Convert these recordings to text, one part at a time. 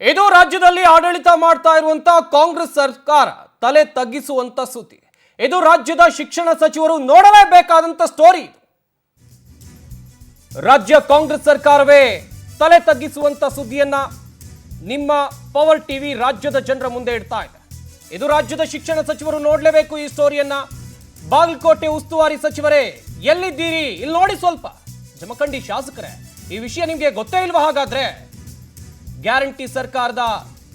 ಇದು ರಾಜ್ಯದಲ್ಲಿ ಆಡಳಿತ ಮಾಡ್ತಾ ಇರುವಂತ ಕಾಂಗ್ರೆಸ್ ಸರ್ಕಾರ ತಲೆ ತಗ್ಗಿಸುವಂತ ಸುದ್ದಿ. ಇದು ರಾಜ್ಯದ ಶಿಕ್ಷಣ ಸಚಿವರು ನೋಡಲೇಬೇಕಾದಂತ ಸ್ಟೋರಿ. ರಾಜ್ಯ ಕಾಂಗ್ರೆಸ್ ಸರ್ಕಾರವೇ ತಲೆ ತಗ್ಗಿಸುವಂತ ಸುದ್ದಿಯನ್ನ ನಿಮ್ಮ ಪವರ್ ಟಿವಿ ರಾಜ್ಯದ ಜನರ ಮುಂದೆ ಇಡ್ತಾ ಇದೆ. ಇದು ರಾಜ್ಯದ ಶಿಕ್ಷಣ ಸಚಿವರು ನೋಡಲೇಬೇಕು ಈ ಸ್ಟೋರಿಯನ್ನ. ಬಾಗಲಕೋಟೆ ಉಸ್ತುವಾರಿ ಸಚಿವರೇ ಎಲ್ಲಿದ್ದೀರಿ? ಇಲ್ಲಿ ನೋಡಿ ಸ್ವಲ್ಪ. ಜಮಖಂಡಿ ಶಾಸಕರೇ, ಈ ವಿಷಯ ನಿಮಗೆ ಗೊತ್ತೇ ಇಲ್ವಾ? ಹಾಗಾದ್ರೆ ಗ್ಯಾರಂಟಿ ಸರ್ಕಾರದ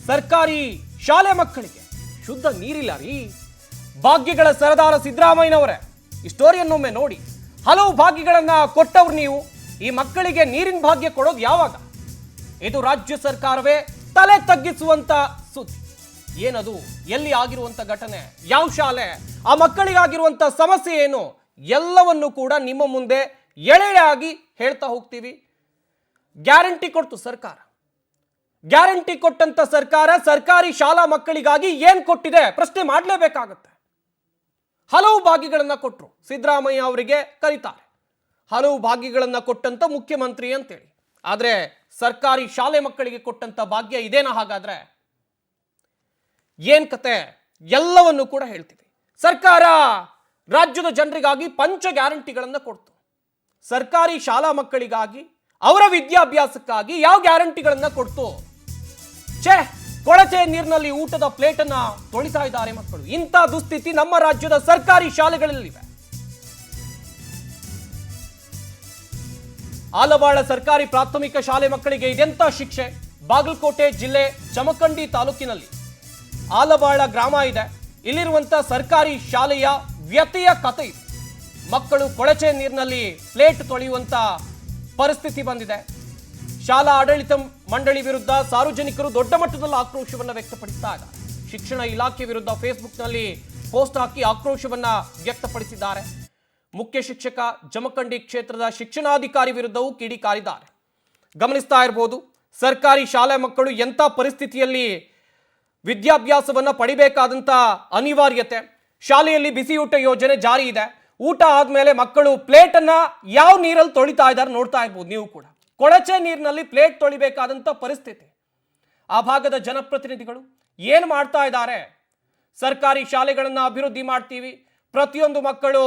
ಸರ್ಕಾರಿ ಶಾಲೆ ಮಕ್ಕಳಿಗೆ ಶುದ್ಧ ನೀರಿಲ್ಲ ರೀ. ಭಾಗ್ಯಗಳ ಸರದಾರ ಸಿದ್ದರಾಮಯ್ಯನವರೇ, ಈ ಸ್ಟೋರಿಯನ್ನೊಮ್ಮೆ ನೋಡಿ. ಹಲವು ಭಾಗ್ಯಗಳನ್ನ ಕೊಟ್ಟವ್ರು ನೀವು, ಈ ಮಕ್ಕಳಿಗೆ ನೀರಿನ ಭಾಗ್ಯ ಕೊಡೋದು ಯಾವಾಗ? ಇದು ರಾಜ್ಯ ಸರ್ಕಾರವೇ ತಲೆ ತಗ್ಗಿಸುವಂತ ಸುದ್ದಿ. ಏನದು? ಎಲ್ಲಿ ಆಗಿರುವಂತ ಘಟನೆ? ಯಾವ ಶಾಲೆ? ಆ ಮಕ್ಕಳಿಗಾಗಿರುವಂತ ಸಮಸ್ಯೆ ಏನು? ಎಲ್ಲವನ್ನು ಕೂಡ ನಿಮ್ಮ ಮುಂದೆ ಎಳೆಯಾಗಿ ಹೇಳ್ತಾ ಹೋಗ್ತೀವಿ. ಗ್ಯಾರಂಟಿ ಕೊಡ್ತು ಸರ್ಕಾರ. ಗ್ಯಾರಂಟಿ ಕೊಟ್ಟಂತ ಸರ್ಕಾರ ಸರ್ಕಾರಿ ಶಾಲಾ ಮಕ್ಕಳಿಗಾಗಿ ಏನ್ ಕೊಟ್ಟಿದೆ ಪ್ರಶ್ನೆ ಮಾಡಲೇಬೇಕಾಗತ್ತೆ. ಹಲವು ಭಾಗ್ಯಗಳನ್ನ ಕೊಟ್ಟರು, ಸಿದ್ದರಾಮಯ್ಯ ಅವರಿಗೆ ಕರೀತಾರೆ ಹಲವು ಭಾಗ್ಯಗಳನ್ನ ಕೊಟ್ಟಂತ ಮುಖ್ಯಮಂತ್ರಿ ಅಂತೇಳಿ. ಆದ್ರೆ ಸರ್ಕಾರಿ ಶಾಲೆ ಮಕ್ಕಳಿಗೆ ಕೊಟ್ಟಂತ ಭಾಗ್ಯ ಇದೇನಾ? ಹಾಗಾದ್ರೆ ಏನ್ ಕತೆ? ಎಲ್ಲವನ್ನು ಕೂಡ ಹೇಳ್ತೀವಿ. ಸರ್ಕಾರ ರಾಜ್ಯದ ಜನರಿಗಾಗಿ ಪಂಚ ಗ್ಯಾರಂಟಿಗಳನ್ನ ಕೊಡ್ತು. ಸರ್ಕಾರಿ ಶಾಲಾ ಮಕ್ಕಳಿಗಾಗಿ, ಅವರ ವಿದ್ಯಾಭ್ಯಾಸಕ್ಕಾಗಿ ಯಾವ ಗ್ಯಾರಂಟಿಗಳನ್ನ ಕೊಡ್ತು? ಕೊಳಚೆ ನೀರಿನಲ್ಲಿ ಊಟದ ಪ್ಲೇಟ್ ಅನ್ನ ತೊಳಿತಾ ಇದ್ದಾರೆ ಮಕ್ಕಳು. ಇಂಥ ದುಸ್ಥಿತಿ ನಮ್ಮ ರಾಜ್ಯದ ಸರ್ಕಾರಿ ಶಾಲೆಗಳಲ್ಲಿವೆ. ಆಲವಾಳ ಸರ್ಕಾರಿ ಪ್ರಾಥಮಿಕ ಶಾಲೆ ಮಕ್ಕಳಿಗೆ ಇದೆಂತ ಶಿಕ್ಷೆ? ಬಾಗಲಕೋಟೆ ಜಿಲ್ಲೆ ಜಮಖಂಡಿ ತಾಲೂಕಿನಲ್ಲಿ ಆಲವಾಳ ಗ್ರಾಮ ಇದೆ. ಇಲ್ಲಿರುವಂತ ಸರ್ಕಾರಿ ಶಾಲೆಯ ವ್ಯತೆಯ ಕಥೆ ಇದೆ. ಮಕ್ಕಳು ಕೊಳಚೆ ನೀರಿನಲ್ಲಿ ಪ್ಲೇಟ್ ತೊಳೆಯುವಂತ ಪರಿಸ್ಥಿತಿ ಬಂದಿದೆ. ಶಾಲಾ ಆಡಳಿತ ಮಂಡಳಿ ವಿರುದ್ಧ ಸಾರ್ವಜನಿಕರು ದೊಡ್ಡ ಮಟ್ಟದಲ್ಲಿ ಆಕ್ರೋಶವನ್ನು ವ್ಯಕ್ತಪಡಿಸ್ತಾ ಇದ್ದಾರೆ. ಶಿಕ್ಷಣ ಇಲಾಖೆ ವಿರುದ್ಧ ಫೇಸ್ಬುಕ್ನಲ್ಲಿ ಪೋಸ್ಟ್ ಹಾಕಿ ಆಕ್ರೋಶವನ್ನ ವ್ಯಕ್ತಪಡಿಸಿದ್ದಾರೆ. ಮುಖ್ಯ ಶಿಕ್ಷಕ ಜಮಖಂಡಿ ಕ್ಷೇತ್ರದ ಶಿಕ್ಷಣಾಧಿಕಾರಿ ವಿರುದ್ಧವೂ ಕಿಡಿಕಾರಿದ್ದಾರೆ. ಗಮನಿಸ್ತಾ ಇರಬಹುದು, ಸರ್ಕಾರಿ ಶಾಲೆ ಮಕ್ಕಳು ಎಂಥ ಪರಿಸ್ಥಿತಿಯಲ್ಲಿ ವಿದ್ಯಾಭ್ಯಾಸವನ್ನ ಪಡಿಬೇಕಾದಂತ ಅನಿವಾರ್ಯತೆ. ಶಾಲೆಯಲ್ಲಿ ಬಿಸಿಯೂಟ ಯೋಜನೆ ಜಾರಿ ಇದೆ. ಊಟ ಆದ್ಮೇಲೆ ಮಕ್ಕಳು ಪ್ಲೇಟ್ ಅನ್ನ ಯಾವ ನೀರಲ್ಲಿ ತೊಳಿತಾ ಇದ್ದಾರೆ ನೋಡ್ತಾ ಇರ್ಬೋದು ನೀವು ಕೂಡ. ಕೊಳಚೆ ನೀರಿನಲ್ಲಿ ಪ್ಲೇಟ್ ತೊಳಿಬೇಕಾದಂತ ಪರಿಸ್ಥಿತಿ. ಆ ಭಾಗದ ಜನಪ್ರತಿನಿಧಿಗಳು ಏನು ಮಾಡ್ತಾ ಇದ್ದಾರೆ? ಸರ್ಕಾರಿ ಶಾಲೆಗಳನ್ನ ಅಭಿವೃದ್ಧಿ ಮಾಡ್ತೀವಿ, ಪ್ರತಿಯೊಂದು ಮಕ್ಕಳು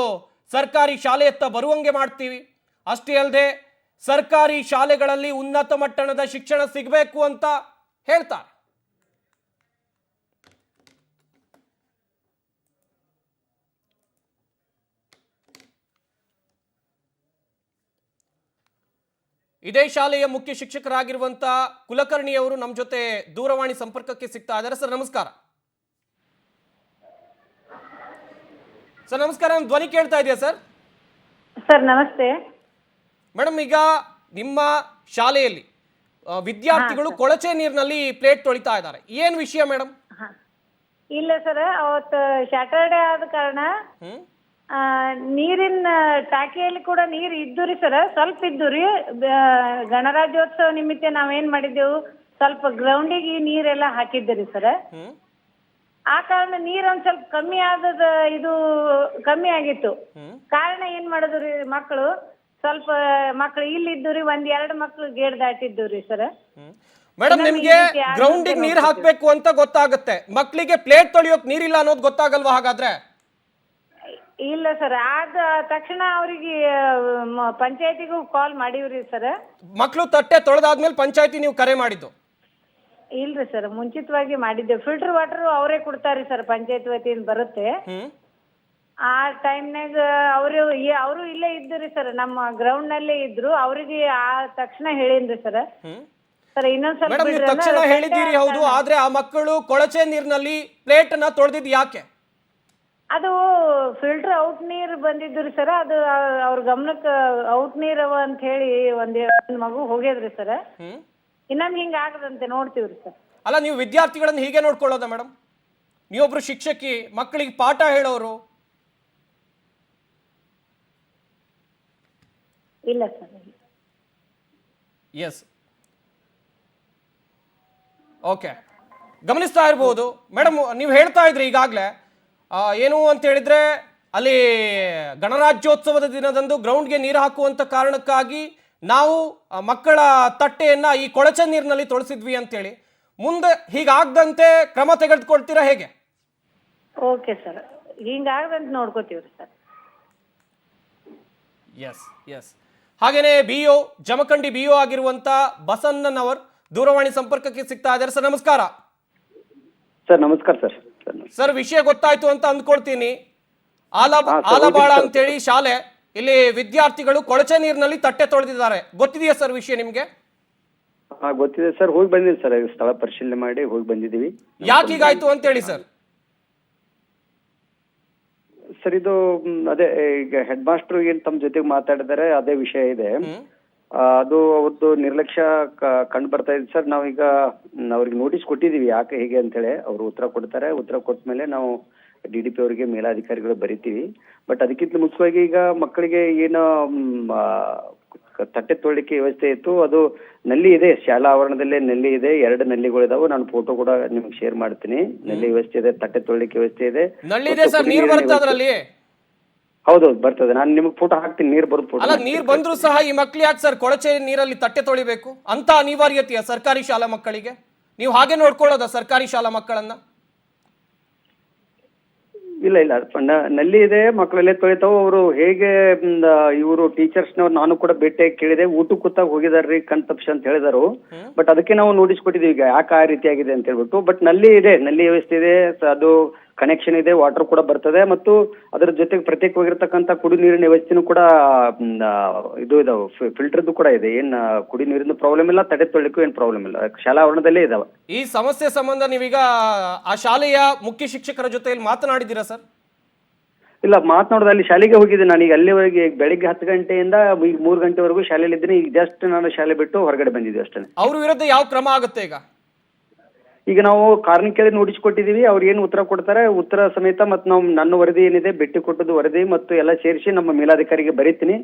ಸರ್ಕಾರಿ ಶಾಲೆಯತ್ತ ಬರುವಂಗೆ ಮಾಡ್ತೀವಿ, ಅಷ್ಟೇ ಅಲ್ಲದೆ ಸರ್ಕಾರಿ ಶಾಲೆಗಳಲ್ಲಿ ಉನ್ನತ ಮಟ್ಟದ ಶಿಕ್ಷಣ ಸಿಗಬೇಕು ಅಂತ ಹೇಳ್ತಾರೆ. ಇದೇ ಶಾಲೆಯ ಮುಖ್ಯ ಶಿಕ್ಷಕರಾಗಿರುವಂತ ಕುಲಕರ್ಣಿ ಅವರು ನಮ್ಮ ಜೊತೆ ದೂರವಾಣಿ ಸಂಪರ್ಕಕ್ಕೆ ಸಿಗ್ತಾ ಇದ್ದಾರೆ. ಸರ್ ನಮಸ್ಕಾರ. ಸರ್ ನಮಸ್ಕಾರ, ನಮ್ಮ ಧ್ವನಿ ಕೇಳ್ತಾ ಇದೆಯಾ ಸರ್? ಸರ್ ನಮಸ್ತೆ ಮೇಡಮ್, ಈಗ ನಿಮ್ಮ ಶಾಲೆಯಲ್ಲಿ ವಿದ್ಯಾರ್ಥಿಗಳು ಕೊಳಚೆ ನೀರಿನಲ್ಲಿ ಪ್ಲೇಟ್ ತೊಳಿತಾ ಇದ್ದಾರೆ, ಏನ್ ವಿಷಯ ಮೇಡಮ್? ಇಲ್ಲ ಸರ್, ಅವತ್ತು ಸ್ಯಾಟರ್ಡೆ ಆದ ಕಾರಣ ನೀರಿನ ಟಾಕಿಯಲ್ಲಿ ಕೂಡ ನೀರು ಇದ್ದು ರೀ ಸರ್, ಸ್ವಲ್ಪ ಇದ್ದು ರೀ. ಗಣರಾಜ್ಯೋತ್ಸವ ನಿಮಿತ್ತ ನಾವೇನ್ ಮಾಡಿದ್ದೆವು, ಸ್ವಲ್ಪ ಗ್ರೌಂಡಿಗೆ ನೀರೆಲ್ಲ ಹಾಕಿದ್ದೀರಿ ಸರ್. ಆ ಕಾರಣ ನೀರ್ ಒಂದ್ ಸ್ವಲ್ಪ ಕಮ್ಮಿ ಆದದ, ಇದು ಕಮ್ಮಿ ಆಗಿತ್ತು. ಕಾರಣ ಏನ್ ಮಾಡಿದ್ರಿ, ಮಕ್ಕಳು ಸ್ವಲ್ಪ ಮಕ್ಕಳು ಇಲ್ಲಿದ್ದು ರೀ, ಒಂದ್ ಎರಡು ಮಕ್ಕಳು ಗೇಟ್ ದಾಟಿದ್ದು ರೀ ಸರ್. ಮೇಡಮ್, ನಿಮ್ಗೆ ಗ್ರೌಂಡಿಗೆ ನೀರ್ ಹಾಕ್ಬೇಕು ಅಂತ ಗೊತ್ತಾಗುತ್ತೆ, ಮಕ್ಕಳಿಗೆ ಪ್ಲೇಟ್ ತೊಳಿಯೋಕ್ ನೀರಿಲ್ಲ ಅನ್ನೋದು ಗೊತ್ತಾಗಲ್ವಾ? ಹಾಗಾದ್ರೆ ಇಲ್ಲ ಸರ್, ಆದ ತಕ್ಷಣ ಅವ್ರಿಗೆ ಪಂಚಾಯತಿಗೂ ಕಾಲ್ ಮಾಡಿವ್ರಿ ಸರ್. ಮಕ್ಕಳು ತಟ್ಟೆ ತೊಳೆದಾದ್ಮೇಲೆ ಪಂಚಾಯತಿ ನೀವು ಕರೆ ಮಾಡಿದ್ದು? ಇಲ್ರಿ ಸರ್, ಮುಂಚಿತವಾಗಿ ಮಾಡಿದ್ದೆ. ಫಿಲ್ಟರ್ ವಾಟರ್ ಅವರೇ ಕೊಡ್ತಾರಿ ಸರ್, ಪಂಚಾಯತ್ ವತಿಯಿಂದ ಬರುತ್ತೆ. ಆ ಟೈಮ್ನಾಗ ಅವರು ಇಲ್ಲೇ ಇದ್ರಿ ಸರ್, ನಮ್ಮ ಗ್ರೌಂಡ್ ನಲ್ಲೇ ಇದ್ರು. ಅವರಿಗೆ ಆ ತಕ್ಷಣ ಹೇಳಿನ್ರಿ ಸರ್. ಸರ್ ಇನ್ನೊಂದ್ಸಲ ತಕ್ಷಣ ಹೇಳಿದ್ದೀರಿ, ಹೌದು. ಆದ್ರೆ ಆ ಮಕ್ಕಳು ಕೊಳಚೆ ನೀರಿನಲ್ಲಿ ಪ್ಲೇಟ್ ಅನ್ನ ತೊಳೆದಿದ್ದು ಯಾಕೆ? ಅದು ಫಿಲ್ಟರ್ ಔಟ್ ನೀರ್ ಬಂದಿದ್ರಿ ಸರ್. ಅದು ಅವ್ರ ಗಮನಕ್ಕೆ ಔಟ್ ನೀರ್ ಅವ ಅಂತ ಹೇಳಿ ಒಂದ್ ಮಗು ಹೋಗ್ಯದ್ರಿ ಸರ್. ಇನ್ನೊಮ್ಮೆ ಹಿಂಗ ಆಗದಂತೆ ನೋಡ್ತೀವ್ರಿ ಸರ್. ಅಲ್ಲ, ನೀವು ವಿದ್ಯಾರ್ಥಿಗಳನ್ನ ಹೀಗೆ ನೋಡ್ಕೊಳ್ಳೋದ ಮೇಡಮ್? ನೀವೊಬ್ರು ಶಿಕ್ಷಕಿ, ಮಕ್ಕಳಿಗೆ ಪಾಠ ಹೇಳೋರು. ಇಲ್ಲ ಸರ್. ಎಸ್, ಓಕೆ, ಗಮನಿಸ್ತಾ ಇರ್ಬೋದು ಮೇಡಮ್. ನೀವು ಹೇಳ್ತಾ ಇದ್ರಿ ಈಗಾಗಲೇ ಏನು ಅಂತ ಹೇಳಿದ್ರೆ, ಅಲ್ಲಿ ಗಣರಾಜ್ಯೋತ್ಸವದ ದಿನದಂದು ಗ್ರೌಂಡ್ಗೆ ನೀರು ಹಾಕುವಂತ ಕಾರಣಕ್ಕಾಗಿ ನಾವು ಮಕ್ಕಳ ತಟ್ಟೆಯನ್ನ ಈ ಕೊಳಚೆ ನೀರಿನಲ್ಲಿ ತೊಳೆಸಿದ್ವಿ ಅಂತೇಳಿ. ಮುಂದೆ ಹೀಗಾಗದಂತೆ ಕ್ರಮ ತೆಗೆದುಕೊಳ್ತೀರಾ ಹೇಗೆ? ಓಕೆ ಸರ್, ಹಿಂಗಾಗದಂತ ನೋಡ್ಕೋತೀವ್ರಿ ಸರ್. Yes yes. ಹಾಗೇನೆ BO ಜಮಖಂಡಿ BO ಆಗಿರುವಂತ ಬಸನ್ನನವರ್ ದೂರವಾಣಿ ಸಂಪರ್ಕಕ್ಕೆ ಸಿಗ್ತಾ ಇದ್ದಾರೆ. ಸರ್ ನಮಸ್ಕಾರ. ಸರ್ ನಮಸ್ಕಾರ ಸರ್. ಸರ್ ವಿಷಯ ಗೊತ್ತಾಯ್ತು ಅಂತ ಅಂದ್ಕೊಳ್ತೀನಿ. ಆಲಬಾಳ ಅಂತೇಳಿ ಶಾಲೆ, ಇಲ್ಲಿ ವಿದ್ಯಾರ್ಥಿಗಳು ಕೊಳಚೆ ನೀರಿನಲ್ಲಿ ತಟ್ಟೆ ತೊಳೆದಿದ್ದಾರೆ. ಗೊತ್ತಿದೆಯಾ ಸರ್ ವಿಷಯ ನಿಮ್ಗೆ? ಗೊತ್ತಿದೆ ಸರ್, ಹೋಗಿ ಬಂದಿದ್ದೀವಿ ಸರ್, ಸ್ಥಳ ಪರಿಶೀಲನೆ ಮಾಡಿ ಹೋಗಿ ಬಂದಿದ್ದೀವಿ. ಯಾಕೆ ಹೀಗಾಯ್ತು ಅಂತ ಹೇಳಿ ಸರ್. ಸರ್ ಇದು ಅದೇ ಈಗ ಹೆಡ್ ಮಾಸ್ಟರ್ ಏನ್ ತಮ್ಮ ಜೊತೆಗೆ ಮಾತಾಡಿದಾರೆ ಅದೇ ವಿಷಯ ಇದೆ. ಅದು ಅವ್ರದ್ದು ನಿರ್ಲಕ್ಷ್ಯ ಕಂಡು ಬರ್ತಾ ಇದೆ ಸರ್. ನಾವೀಗ ಅವ್ರಿಗೆ ನೋಟಿಸ್ ಕೊಟ್ಟಿದೀವಿ ಯಾಕೆ ಹೇಗೆ ಅಂತೇಳಿ. ಅವರು ಉತ್ತರ ಕೊಡ್ತಾರೆ. ಉತ್ತರ ಕೊಟ್ಟ ಮೇಲೆ ನಾವು DDP ಅವರಿಗೆ ಮೇಲಾಧಿಕಾರಿಗಳು ಬರಿತೀವಿ. ಬಟ್ ಅದಕ್ಕಿಂತ ಮುಖ್ಯವಾಗಿ ಈಗ ಮಕ್ಕಳಿಗೆ ಏನು ತಟ್ಟೆ ತೊಳಿಲಿಕ್ಕೆ ವ್ಯವಸ್ಥೆ ಇತ್ತು, ಅದು ನಲ್ಲಿ ಇದೆ, ಶಾಲಾ ಆವರಣದಲ್ಲೇ ನಲ್ಲಿ ಇದೆ, 2 ನಲ್ಲಿಗಳಿದಾವೆ. ನಾನು ಫೋಟೋ ಕೂಡ ನಿಮ್ಗೆ ಶೇರ್ ಮಾಡ್ತೀನಿ. ನಲ್ಲಿ ವ್ಯವಸ್ಥೆ ಇದೆ, ತಟ್ಟೆ ತೊಳಿಲಿಕ್ಕೆ ವ್ಯವಸ್ಥೆ ಇದೆ. ಹೌದೌದು ಬರ್ತದೆ, ನಾನು ನಿಮ್ಗೆ ಫೋಟೋ ಹಾಕ್ತೀನಿ, ನೀರ್ ಬರೋದು ಫೋಟೋ. ಅಲ್ಲ, ನೀರ್ ಬಂದ್ರು ಸಹ ಈ ಮಕ್ಳು ಯಾಕೆ ಸರ್ ಕೊಳಚೆ ನೀರಲ್ಲಿ ತಟ್ಟೆ ತೊಳಿಬೇಕು ಅಂತ ಅನಿವಾರ್ಯತೆಯ ಸರ್ಕಾರಿ ಶಾಲಾ ಮಕ್ಕಳಿಗೆ? ನೀವು ಹಾಗೆ ನೋಡ್ಕೊಳ್ಳೋದ ಸರ್ಕಾರಿ ಶಾಲಾ ಮಕ್ಕಳನ್ನ? ಇಲ್ಲ ಇಲ್ಲ, ನಲ್ಲಿ ಇದೆ, ಮಕ್ಕಳಲ್ಲೇ ತೊಳಿತಾವ. ಅವರು ಹೇಗೆ ಇವರು ಟೀಚರ್ಸ್ನವ್ರು ನಾನು ಕೂಡ ಭೇಟಿಯಾಗಿ ಕೇಳಿದೆ, ಊಟಕ್ಕೆ ಕೂತಾಗ ಹೋಗಿದಾರ್ರಿ ಕಣ್ ತಪ್ಪಿಸಿ ಅಂತ ಹೇಳಿದಾರು. ಬಟ್ ಅದಕ್ಕೆ ನಾವು ನೋಟಿಸ್ ಕೊಟ್ಟಿದ್ದೀವಿ ಈಗ ಯಾಕೆ ಆ ರೀತಿಯಾಗಿದೆ ಅಂತ ಹೇಳ್ಬಿಟ್ಟು. ಬಟ್ ನಲ್ಲಿ ಇದೆ, ನಲ್ಲಿ ವ್ಯವಸ್ಥೆ ಇದೆ, ಅದು ಕನೆಕ್ಷನ್ ಇದೆ, ವಾಟರ್ ಕೂಡ ಬರ್ತದೆ. ಮತ್ತು ಅದರ ಜೊತೆಗೆ ಪ್ರತ್ಯೇಕವಾಗಿರ್ತಕ್ಕಂಥ ಕುಡಿ ನೀರಿನ ವ್ಯವಸ್ಥೆನೂ ಕೂಡ ಇದು ಇದಾವೆ, ಫಿಲ್ಟರ್ದು ಕೂಡ ಇದೆ. ಏನ್ ಕುಡಿ ನೀರಿನ ಪ್ರಾಬ್ಲಮ್ ಇಲ್ಲ, ತಡೆ ತೊಳಿಲಿಕ್ಕೂ ಏನ್ ಪ್ರಾಬ್ಲಮ್ ಇಲ್ಲ, ಶಾಲಾ ಆವರಣದಲ್ಲೇ ಇದಾವೆ. ಈ ಸಮಸ್ಯೆ ಸಂಬಂಧ ನೀವೀಗ ಆ ಶಾಲೆಯ ಮುಖ್ಯ ಶಿಕ್ಷಕರ ಜೊತೆ ಮಾತನಾಡಿದ್ದೀರಾ ಸರ್? ಇಲ್ಲ, ಮಾತನಾಡೋದು ಅಲ್ಲಿ ಶಾಲೆಗೆ ಹೋಗಿದ್ದೆ ನಾನು. ಈಗ ಅಲ್ಲಿವರೆಗೆ ಬೆಳಿಗ್ಗೆ 10 ಗಂಟೆಯಿಂದ ಈಗ 3 ಗಂಟೆವರೆಗೂ ಶಾಲೆಯಲ್ಲಿ ಇದ್ದೀನಿ. ಈಗ ಜಸ್ಟ್ ನಾನು ಶಾಲೆ ಬಿಟ್ಟು ಹೊರಗಡೆ ಬಂದಿದ್ದೆ ಅಷ್ಟೇ. ಅವ್ರ ವಿರುದ್ಧ ಯಾವ ಕ್ರಮ ಆಗುತ್ತೆ ಈಗ? ಈಗ ನಾವು ಕಾರಣ ಕೇಳಿ ನೋಟಿಸ್ ಕೊಟ್ಟಿದ್ದೀವಿ. ಅವ್ರು ಏನು ಉತ್ತರ ಕೊಡ್ತಾರೆ ಉತ್ತರ ಸಮೇತ ಮತ್ತು ನಾವು ನನ್ನ ವರದಿ ಏನಿದೆ, ಭೇಟಿ ಕೊಟ್ಟದ್ದು ವರದಿ ಮತ್ತು ಎಲ್ಲ ಸೇರಿಸಿ ನಮ್ಮ ಮೇಲಾಧಿಕಾರಿಗೆ ಬರೀತೀನಿ.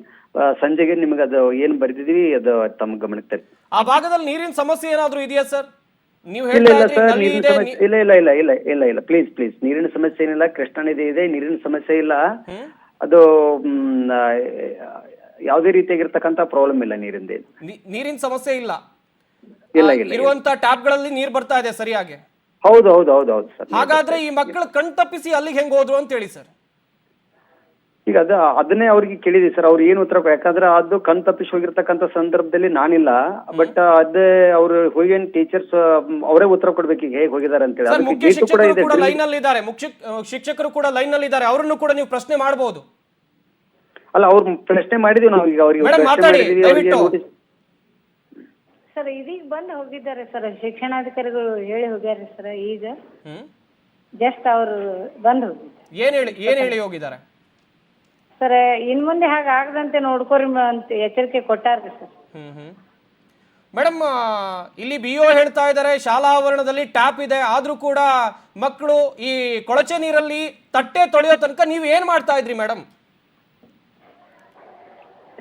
ಸಂಜೆಗೆ ನಿಮಗೆ ಅದು ಏನು ಬರೆದಿದ್ದೀವಿ ಅದು ತಮ್ಮ ಗಮನಕ್ಕೆ ತರ್ತೀನಿ. ಆ ಭಾಗದಲ್ಲಿ ನೀರಿನ ಸಮಸ್ಯೆ ಏನಾದರೂ ಇದೆಯಾ ಸರ್? ನೀವು ಇಲ್ಲ ಇಲ್ಲ ಸರ್, ನೀರಿನ ಸಮಸ್ಯೆ ಇಲ್ಲ ಇಲ್ಲ ಇಲ್ಲ ಇಲ್ಲ ಇಲ್ಲ ಇಲ್ಲ ಪ್ಲೀಸ್ ಪ್ಲೀಸ್, ನೀರಿನ ಸಮಸ್ಯೆ ಏನಿಲ್ಲ. ಕೃಷ್ಣಾ ನದಿ ಇದೆ, ನೀರಿನ ಸಮಸ್ಯೆ ಇಲ್ಲ. ಅದು ಯಾವುದೇ ರೀತಿಯಾಗಿರ್ತಕ್ಕಂಥ ಪ್ರಾಬ್ಲಮ್ ಇಲ್ಲ ನೀರಿಂದ. ನೀರಿನ ಸಮಸ್ಯೆ ಇಲ್ಲ ಇಲ್ಲ ಇಲ್ಲ, ಇರುವಂತ ಟ್ಯಾಪ್ ಗಳಲ್ಲಿ ನೀರು ಬರ್ತಾ ಇದೆ ಸರಿಯಾಗಿ? ಹೌದು ಹೌದು ಹೌದು ಹೌದು ಸರ್. ಹಾಗಾದ್ರೆ ಈ ಮಕ್ಕಳು ಕಣ್ ತಪ್ಪಿಸಿ ಅಲ್ಲಿಗೆ ಹೆಂಗ್ ಹೋದ್ರು ಅಂತ ಹೇಳಿ ಸರ್. ಈಗ ಅದನ್ನೇ ಅವ್ರಿಗೆ ಕೇಳಿದ್ವಿ ಸರ್, ಅವ್ರು ಏನು ಉತ್ತರ, ಯಾಕಂದ್ರೆ ಅದು ಕಣ್ ತಪ್ಪಿಸಿ ಹೋಗಿರ್ತಕ್ಕಂಥ ಸಂದರ್ಭದಲ್ಲಿ ನಾನಿಲ್ಲ. ಬಟ್ ಅದೇ ಅವ್ರು ಹೋಗಿ ಟೀಚರ್ಸ್ ಅವರೇ ಉತ್ತರ ಕೊಡ್ಬೇಕು ಈಗ ಹೇಗೆ ಹೋಗಿದ್ದಾರೆ ಅಂತ ಹೇಳಿ. ಮುಖ್ಯ ಶಿಕ್ಷಕರು ಕೂಡ ಲೈನ್ ನಲ್ಲಿ ಇದ್ದಾರೆ, ಮುಖ್ಯ ಶಿಕ್ಷಕರು ಕೂಡ ಲೈನ್ ನಲ್ಲಿ ಇದ್ದಾರೆ, ಅವರನ್ನು ಕೂಡ ನೀವು ಪ್ರಶ್ನೆ ಮಾಡಬಹುದು. ಅಲ್ಲ, ಅವ್ರು ಪ್ರಶ್ನೆ ಮಾಡಿದೀವಿ ನಾವು. ಈಗ ಅವ್ರಿಗೆ ಸರ್ ಇದೀಗ ಬಂದು ಹೋಗಿದ್ದಾರೆ ಸರ್, ಶಿಕ್ಷಣಾಧಿಕಾರಿಗಳು ಹೇಳಿ ಹೋಗ್ಯಾರ ಸರ್. ಈಗ ಜಸ್ಟ್ ಅವರು ಬಂದು ಹೋಗಿದ್ದಾರೆ. ಏನ್ ಹೇಳಿ ಹೋಗಿದ್ದಾರೆ ಸರ್? ಇನ್ ಮುಂದೆ ಹಾಗೆ ಆಗದಂತೆ ನೋಡ್ಕೋರಿ ಅಂತ ಎಚ್ಚರಿಕೆ ಕೊಟ್ಟಾರ್ರಿ ಸರ್. ಮೇಡಮ್, ಇಲ್ಲಿ BO ಹೇಳ್ತಾ ಇದ್ದಾರೆ ಶಾಲಾ ಆವರಣದಲ್ಲಿ ಟ್ಯಾಪ್ ಇದೆ, ಆದ್ರೂ ಕೂಡ ಮಕ್ಕಳು ಈ ಕೊಳಚೆ ನೀರಲ್ಲಿ ತಟ್ಟೆ ತೊಳೆಯೋ ತನಕ ನೀವು ಏನ್ ಮಾಡ್ತಾ ಇದ್ರಿ ಮೇಡಮ್?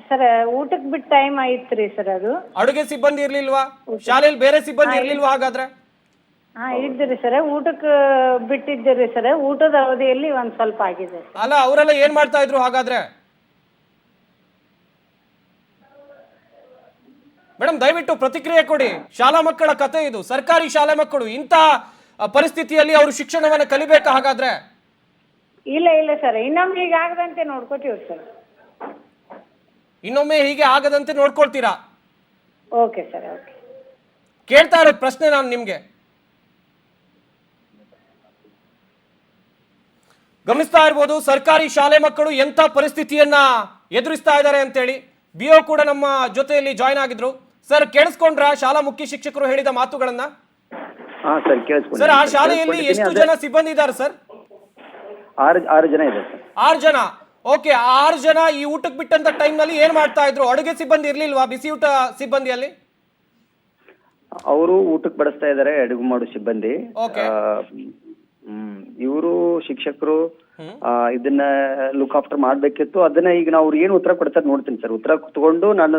ಸರ್ ಊಟಕ್ಕೆ ಬಿಟ್ಟು ಟೈಮ್ ಆಯ್ತ್ರಿ ಸರ್. ಅದು ಅಡುಗೆ ಸಿಬ್ಬಂದಿ ಇರ್ಲಿಲ್ವಾ ಶಾಲೆಯಲ್ಲಿ? ಬೇರೆ ಸಿಬ್ಬಂದಿ ಇರ್ಲಿಲ್ವಾ ಹಾಗಾದ್ರೆ? ಇದ್ರಿ ಸರ್, ಊಟಕ್ಕೆ ಬಿಟ್ಟಿದ್ದೀರಿ ಸರ್. ಊಟದ ಅವಧಿಯಲ್ಲಿ ಒಂದ್ ಸ್ವಲ್ಪ ಆಗಿದೆ. ಅಲ್ಲ, ಅವರೆಲ್ಲ ಏನ್ ಮಾಡ್ತಾ ಇದ್ರು ಹಾಗಾದ್ರೆ? ಮೇಡಮ್ ದಯವಿಟ್ಟು ಪ್ರತಿಕ್ರಿಯೆ ಕೊಡಿ. ಶಾಲಾ ಮಕ್ಕಳ ಕತೆ ಇದು, ಸರ್ಕಾರಿ ಶಾಲೆ ಮಕ್ಕಳು. ಇಂಥ ಪರಿಸ್ಥಿತಿಯಲ್ಲಿ ಅವರು ಶಿಕ್ಷಣವನ್ನ ಕಲಿಬೇಕಾ ಹಾಗಾದ್ರೆ? ಇಲ್ಲ ಇಲ್ಲ ಸರ್, ಇನ್ನೊಮ್ಮೆ ಈಗ ಆಗದಂತೆ ನೋಡ್ಕೋತೀವಿ ಸರ್. ಇನ್ನೊಮ್ಮೆ ಹೀಗೆ ಆಗದಂತೆ ನೋಡ್ಕೊಳ್ತೀರಾ? Okay sir, okay. ಕೇಳ್ತಾ ಇರೋದು ಪ್ರಶ್ನೆ ನಾನು ನಿಮ್ಗೆ. ಗಮನಿಸ್ತಾ ಇರ್ಬೋದು ಸರ್ಕಾರಿ ಶಾಲೆ ಮಕ್ಕಳು ಎಂಥ ಪರಿಸ್ಥಿತಿಯನ್ನ ಎದುರಿಸ್ತಾ ಇದ್ದಾರೆ ಅಂತೇಳಿ. BO ಕೂಡ ನಮ್ಮ ಜೊತೆಯಲ್ಲಿ ಜಾಯ್ನ್ ಆಗಿದ್ರು. ಸರ್ ಕೇಳಿಸ್ಕೊಂಡ್ರ ಶಾಲಾ ಮುಖ್ಯ ಶಿಕ್ಷಕರು ಹೇಳಿದ ಮಾತುಗಳನ್ನ? ಸರ್, ಆ ಶಾಲೆಯಲ್ಲಿ ಎಷ್ಟು ಜನ ಸಿಬ್ಬಂದಿ ಇದ್ದಾರೆ ಸರ್? 6 ಜನ ಇದೆ ಸರ್. 6 ಜನ. ಓಕೆ, 6 ಜನ ಈ ಊಟಕ್ಕೆ ಬಿಟ್ಟಂತ ಟೈಮ್ ನಲ್ಲಿ ಏನ್ ಮಾಡ್ತಾ ಇದ್ರು? ಅಡುಗೆ ಸಿಬ್ಬಂದಿ ಇರ್ಲಿಲ್ವಾ? ಬಿಸಿ ಊಟ ಸಿಬ್ಬಂದಿಯಲ್ಲಿ ಅವರು ಊಟಕ್ಕೆ ಬಡಿಸ್ತಾ ಇದಾರೆ, ಅಡುಗೆ ಮಾಡೋ ಸಿಬ್ಬಂದಿ. ಇವರು ಶಿಕ್ಷಕರು ಇದನ್ನ ಲುಕ್ ಆಫ್ಟರ್ ಮಾಡ್ಬೇಕಿತ್ತು. ಅದನ್ನ ಈಗ ನಾವು ಅವ್ರು ಏನು ಉತ್ತರ ಕೊಡ್ತಾರೆ ನೋಡ್ತೀನಿ ಸರ್. ಉತ್ತರ ತಗೊಂಡು ನಾನು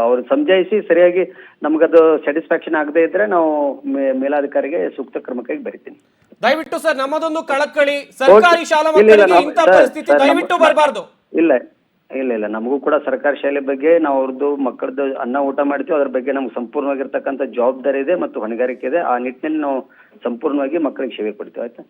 ಅವ್ರು ಸಮಜಾಯಿಸಿ ಸರಿಯಾಗಿ ನಮ್ಗದು ಸ್ಯಾಟಿಸ್ಫ್ಯಾಕ್ಷನ್ ಆಗದೆ ಇದ್ರೆ ನಾವು ಮೇಲಾಧಿಕಾರಿಗೆ ಸೂಕ್ತ ಕ್ರಮಕ್ಕಾಗಿ ಬರಿತೀನಿ. ದಯವಿಟ್ಟು ಸರ್, ನಮ್ಮದೊಂದು ಕಳಕಳಿ, ಸರ್ಕಾರಿ ಶಾಲಾ ಮಕ್ಕಳಿಗೆ ಇಂಥ ಪರಿಸ್ಥಿತಿ ದಯವಿಟ್ಟು ಬರಬಾರ್ದು. ಇಲ್ಲ ಇಲ್ಲ ನಮಗೂ ಕೂಡ ಸರ್ಕಾರಿ ಶಾಲೆ ಬಗ್ಗೆ ನಾವು ಅವ್ರದ್ದು ಮಕ್ಕಳದ್ದು ಅನ್ನ ಊಟ ಮಾಡ್ತೀವಿ, ಅದ್ರ ಬಗ್ಗೆ ನಮ್ಗೆ ಸಂಪೂರ್ಣವಾಗಿರ್ತಕ್ಕಂಥ ಜವಾಬ್ದಾರಿ ಇದೆ ಮತ್ತು ಹೊಣೆಗಾರಿಕೆ ಇದೆ. ಆ ನಿಟ್ಟಿನಲ್ಲಿ ನಾವು ಸಂಪೂರ್ಣವಾಗಿ ಮಕ್ಕಳಿಗೆ ಸೇವೆ ಕೊಡ್ತೀವಿ. ಆಯ್ತಾ?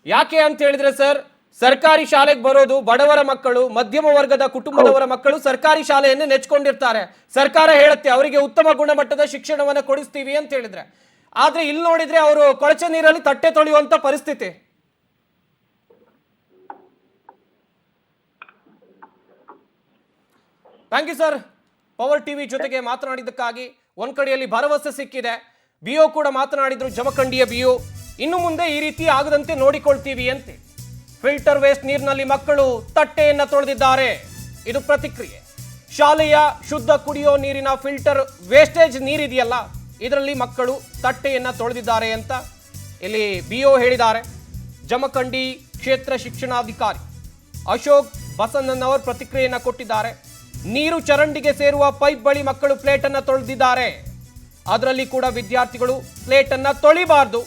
ಯಾಕೆ ಅಂತ ಹೇಳಿದ್ರೆ ಸರ್, ಸರ್ಕಾರಿ ಶಾಲೆಗೆ ಬರೋದು ಬಡವರ ಮಕ್ಕಳು, ಮಧ್ಯಮ ವರ್ಗದ ಕುಟುಂಬದವರ ಮಕ್ಕಳು ಸರ್ಕಾರಿ ಶಾಲೆಯನ್ನೇ ನೆಚ್ಕೊಂಡಿರ್ತಾರೆ. ಸರ್ಕಾರ ಹೇಳುತ್ತೆ ಅವರಿಗೆ ಉತ್ತಮ ಗುಣಮಟ್ಟದ ಶಿಕ್ಷಣವನ್ನ ಕೊಡಿಸ್ತೀವಿ ಅಂತ ಹೇಳಿದ್ರೆ, ಆದ್ರೆ ಇಲ್ಲಿ ನೋಡಿದ್ರೆ ಅವರು ಕೊಳಚೆ ನೀರಲ್ಲಿ ತಟ್ಟೆ ತೊಳೆಯುವಂತ ಪರಿಸ್ಥಿತಿ. Thank you sir, Power TV ಜೊತೆಗೆ ಮಾತನಾಡಿದ್ದಕ್ಕಾಗಿ. ಒಂದ್ ಕಡೆಯಲ್ಲಿ ಭರವಸೆ ಸಿಕ್ಕಿದೆ, ಬಿಒ ಕೂಡ ಮಾತನಾಡಿದ್ರು, ಜಮಖಂಡಿಯ ಬಿಒ, ಇನ್ನು ಮುಂದೆ ಈ ರೀತಿ ಆಗದಂತೆ ನೋಡಿಕೊಳ್ತೀವಿ ಅಂತೆ. ಫಿಲ್ಟರ್ ವೇಸ್ಟ್ ನೀರಿನಲ್ಲಿ ಮಕ್ಕಳು ತಟ್ಟೆಯನ್ನ ತೊಳೆದಿದ್ದಾರೆ, ಇದು ಪ್ರತಿಕ್ರಿಯೆ. ಶಾಲೆಯ ಶುದ್ಧ ಕುಡಿಯೋ ನೀರಿನ ಫಿಲ್ಟರ್ ವೇಸ್ಟೇಜ್ ನೀರಿದೆಯಲ್ಲ, ಇದರಲ್ಲಿ ಮಕ್ಕಳು ತಟ್ಟೆಯನ್ನ ತೊಳೆದಿದ್ದಾರೆ ಅಂತ ಇಲ್ಲಿ ಬಿಒ ಹೇಳಿದ್ದಾರೆ. ಜಮಖಂಡಿ ಕ್ಷೇತ್ರ ಶಿಕ್ಷಣಾಧಿಕಾರಿ ಅಶೋಕ್ ಬಸನ್ನನವರು ಪ್ರತಿಕ್ರಿಯೆಯನ್ನ ಕೊಟ್ಟಿದ್ದಾರೆ. ನೀರು ಚರಂಡಿಗೆ ಸೇರುವ ಪೈಪ್ ಬಳಿ ಮಕ್ಕಳು ಪ್ಲೇಟ್ ಅನ್ನ ತೊಳೆದಿದ್ದಾರೆ, ಅದರಲ್ಲಿ ಕೂಡ ವಿದ್ಯಾರ್ಥಿಗಳು ಪ್ಲೇಟ್ ಅನ್ನ ತೊಳಿಬಾರ್ದು.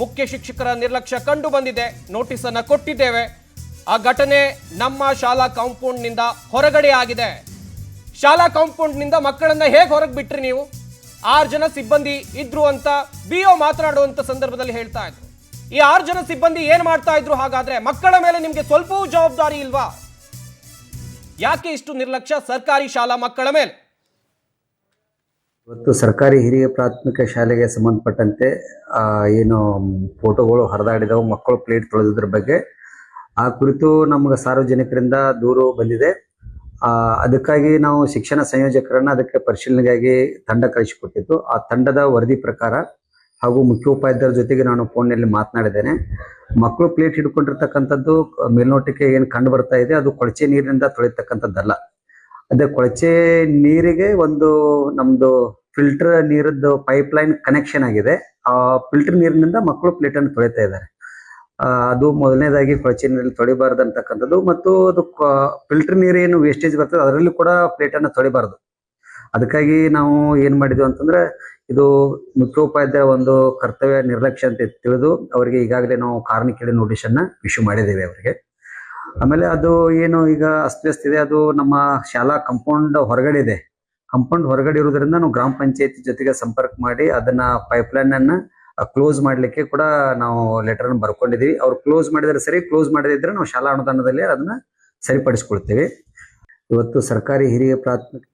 ಮುಖ್ಯ ಶಿಕ್ಷಕರ ನಿರ್ಲಕ್ಷ್ಯ ಕಂಡು ಬಂದಿದೆ, ನೋಟಿಸ್ ಅನ್ನ ಕೊಟ್ಟಿದ್ದೇವೆ. ಆ ಘಟನೆ ನಮ್ಮ ಶಾಲಾ ಕಾಂಪೌಂಡ್ ನಿಂದ ಹೊರಗಡೆ ಆಗಿದೆ. ಶಾಲಾ ಕಾಂಪೌಂಡ್ ನಿಂದ ಮಕ್ಕಳನ್ನ ಹೇಗೆ ಹೊರಗೆ ಬಿಟ್ರಿ ನೀವು? 6 ಜನ ಸಿಬ್ಬಂದಿ ಇದ್ರು ಅಂತ ಬಿಒ ಮಾತನಾಡುವಂತ ಸಂದರ್ಭದಲ್ಲಿ ಹೇಳ್ತಾ ಇದ್ರು. ಈ 6 ಜನ ಸಿಬ್ಬಂದಿ ಏನ್ ಮಾಡ್ತಾ ಇದ್ರು? ಹಾಗಾದ್ರೆ ಮಕ್ಕಳ ಮೇಲೆ ನಿಮ್ಗೆ ಸ್ವಲ್ಪವೂ ಜವಾಬ್ದಾರಿ ಇಲ್ವಾ? ಯಾಕೆ ಇಷ್ಟು ನಿರ್ಲಕ್ಷ್ಯ ಸರ್ಕಾರಿ ಶಾಲಾ ಮಕ್ಕಳ ಮೇಲೆ? ಇವತ್ತು ಸರ್ಕಾರಿ ಹಿರಿಯ ಪ್ರಾಥಮಿಕ ಶಾಲೆಗೆ ಸಂಬಂಧಪಟ್ಟಂತೆ ಏನು ಫೋಟೋಗಳು ಹರಿದಾಡಿದವು, ಮಕ್ಕಳು ಪ್ಲೇಟ್ ತೊಳೆದಿದ್ರ ಬಗ್ಗೆ ಆ ಕುರಿತು ನಮ್ಗೆ ಸಾರ್ವಜನಿಕರಿಂದ ದೂರು ಬಂದಿದೆ. ಅದಕ್ಕಾಗಿ ನಾವು ಶಿಕ್ಷಣ ಸಂಯೋಜಕರನ್ನ ಅದಕ್ಕೆ ಪರಿಶೀಲನೆಗಾಗಿ ತಂಡ ಕಳಿಸಿಕೊಟ್ಟಿದ್ದು. ಆ ತಂಡದ ವರದಿ ಪ್ರಕಾರ ಹಾಗೂ ಮುಖ್ಯೋಪಾಧ್ಯಾಯರ ಜೊತೆಗೆ ನಾನು ಫೋನ್ನಲ್ಲಿ ಮಾತನಾಡಿದ್ದೇನೆ. ಮಕ್ಕಳು ಪ್ಲೇಟ್ ಹಿಡ್ಕೊಂಡಿರ್ತಕ್ಕಂಥದ್ದು ಮೇಲ್ನೋಟಕ್ಕೆ ಏನು ಕಂಡು ಬರ್ತಾ ಇದೆ, ಅದು ಕೊಳಚೆ ನೀರಿನಿಂದ ತೊಳಿತಕ್ಕಂಥದ್ದಲ್ಲ. ಅದೇ ಕೊಳಚೆ ನೀರಿಗೆ ಒಂದು ನಮ್ದು ಫಿಲ್ಟರ್ ನೀರದ್ದು ಪೈಪ್ ಲೈನ್ ಕನೆಕ್ಷನ್ ಆಗಿದೆ. ಆ ಫಿಲ್ಟರ್ ನೀರಿನಿಂದ ಮಕ್ಕಳು ಪ್ಲೇಟ್ ಅನ್ನು ತೊಳಿತಾ ಇದ್ದಾರೆ. ಅದು ಮೊದಲನೇದಾಗಿ ಕೊಳಚೆ ನೀರಲ್ಲಿ ತೊಳಿಬಾರ್ದು ಅಂತಕ್ಕಂಥದ್ದು. ಮತ್ತು ಅದು ಫಿಲ್ಟರ್ ನೀರು ಏನು ವೇಸ್ಟೇಜ್ ಬರ್ತದೆ ಅದರಲ್ಲಿ ಕೂಡ ಪ್ಲೇಟ್ ಅನ್ನು ತೊಳಿಬಾರ್ದು. ಅದಕ್ಕಾಗಿ ನಾವು ಏನ್ ಮಾಡಿದ್ವಿ ಅಂತಂದ್ರೆ, ಇದು ಮುಖ್ಯೋಪಾಧ್ಯಾಯ ಒಂದು ಕರ್ತವ್ಯ ನಿರ್ಲಕ್ಷ್ಯ ಅಂತ ತಿಳಿದು ಅವರಿಗೆ ಈಗಾಗಲೇ ನಾವು ಕಾರಣ ಕೇಳಿ ನೋಟಿಸ್ ಅನ್ನ ಇಶ್ಯೂ ಮಾಡಿದ್ದೇವೆ ಅವರಿಗೆ. ಆಮೇಲೆ ಅದು ಏನು ಈಗ ಅಸ್ತವ್ಯಸ್ತ ಇದೆ, ಅದು ನಮ್ಮ ಶಾಲಾ ಕಾಂಪೌಂಡ್ ಹೊರಗಡೆ ಇದೆ. ಕಾಂಪೌಂಡ್ ಹೊರಗಡೆ ಇರೋದ್ರಿಂದ ನಾವು ಗ್ರಾಮ ಪಂಚಾಯತಿ ಜೊತೆಗೆ ಸಂಪರ್ಕ ಮಾಡಿ ಅದನ್ನ ಪೈಪ್ಲೈನ್ ಅನ್ನ ಕ್ಲೋಸ್ ಮಾಡ್ಲಿಕ್ಕೆ ಕೂಡ ನಾವು ಲೆಟರ್ ಅನ್ನು ಬರ್ಕೊಂಡಿದೀವಿ. ಅವ್ರು ಕ್ಲೋಸ್ ಮಾಡಿದ್ರೆ ಸರಿ, ಕ್ಲೋಸ್ ಮಾಡದಿದ್ರೆ ನಾವು ಶಾಲಾ ಅನುದಾನದಲ್ಲಿ ಅದನ್ನ ಸರಿಪಡಿಸ್ಕೊಳ್ತೇವೆ. ಇವತ್ತು ಸರ್ಕಾರಿ ಹಿರಿಯ ಪ್ರಾಥಮಿಕ